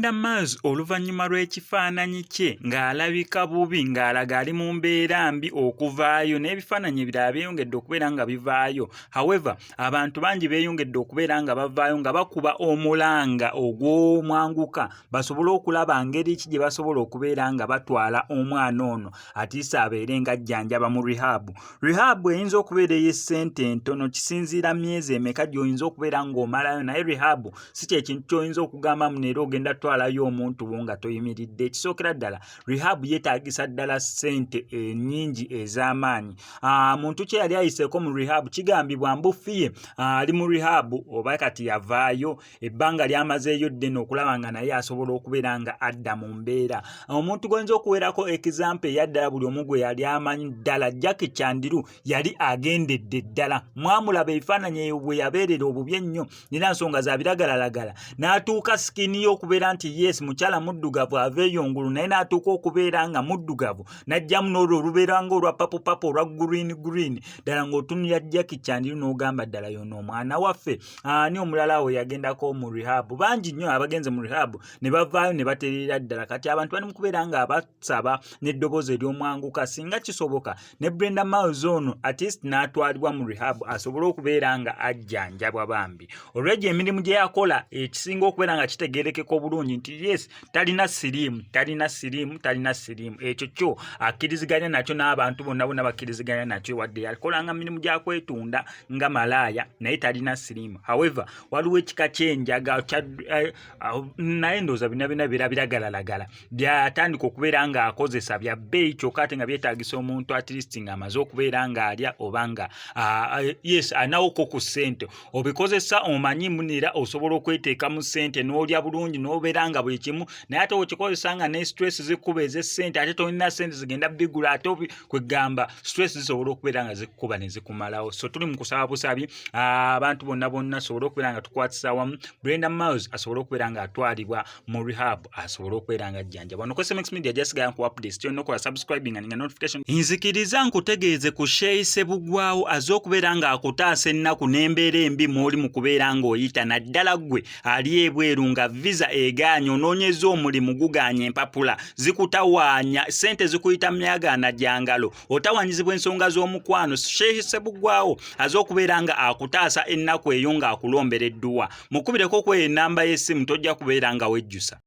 Brenda Miles oluvannyuma lw'ekifaananyi kye ng'alabika bubi ng'alaga ali mu mbeera mbi okuvaayo n'ebifaananyi ebirala byeyongedde okubeera nga bivaayo. However, abantu bangi beeyongedde okubeera nga bavaayo nga bakuba omulanga ogw'omwanguka basobole okulaba ngeri ki gye basobola okubeera nga batwala omwana ono atiisa abeere ng'ajjanjaba mu rehab. Rehab eyinza okubeera ey'essente entono kisinziira myezi emeka gy'oyinza okubeera ng'omalayo, naye rehab si kye kintu ky'oyinza okugamba muneera ogenda twalayo omuntu wo nga toyimiridde. Ekisookera ddala rehab yeetaagisa ddala ssente ennyingi ez'amaanyi. Muntu kye yali ayiseeko mu rehab kigambibwa mbufiye ali mu rehab oba kati yavaayo ebbanga lyamazeeyo ddene okulaba nga naye asobola okubeera nga adda mu mbeera. Omuntu gwenza okuweerako example eya ddala buli omu gwe yali amanyi ddala Jackie Chandiru yali agendedde ddala. Mwamulaba ebifaananyi bwe yabeerera obubi ennyo nina nsonga za biragalalagala n'atuuka sikini y'okubeera nti yes mukyala muddugavu aveeyongulu naye n'atuuka okubeera nga muddugavu n'ajjamu n'olwo olubeera ng'olwa papo olwa green ddala ng'otunulira Jackie Chandiru n'ogamba ddala yono omwana waffe. Ani omulala awo yagendako mu rehab? Bangi nnyo abagenze mu rehab ne bavaayo ne batereera ddala. Kati abantu bali mu kubeera nga basaba n'eddoboozi ery'omwanguka singa kisoboka ne Brenda Miles ono at least n'atwalibwa mu rehab asobole okubeera nga ajjanjabwa bambi. Olw'egyo emirimu gye yakola ekisinga okubeera nga kitegeerekeka obulungi nti yes talina siriimu. Ekyo kyo akkiriziganya nakyo n'abantu bonna bakkiriziganya nakyo wadde yakolanga mirimu gya kwetunda nga malaaya naye talina siriimu. However, waliwo ekika ky'enjaga naye ndowooza bina biragalalagala byatandika okubeera nga akozesa bya bbeeyi kyokka ate nga byetaagisa omuntu at least ng'amaze okubeera ng'alya oba nga yes anawoko ku ssente obikozesa omanyi munira osobola okweteeka mu ssente n'olya bulungi n'obeera nga buli kimu naye ate okikozesa nga ne stress zikuba ez'essente ate tolina ssente zigenda bigula ate kwegamba stress zisobola okubeera nga zikuba ne zikumalawo. So tuli mu kusaba busabi abantu bonna sobola okubeera nga tukwatisa wamu Brenda Miles asobole okubeera nga atwalibwa mu rehab asobole okubeera nga ajjanjabwa. Wano ku SMX Media jasigala nku updates tyo nokola subscribing nga notification. Nzikiriza nkutegeeze ku Sheyi Ssebugwawo azze okubeera nga akutaasa ennaku n'embeera embi mw'oli mu kubeera ng'oyita naddala ggwe ali ebweru nga visa egaanye onoonyeza omulimu gugaanye empapula zikutawaanya ssente zikuyita myagaana gyangalo otawanyizibwa ensonga z'omukwano. Sheyi Ssebugwawo azze okubeera nga akutaasa ennaku eyo ng'akulombera edduwa. Mukubireko ku ennamba y'essimu tojja kubeera nga wejjusa.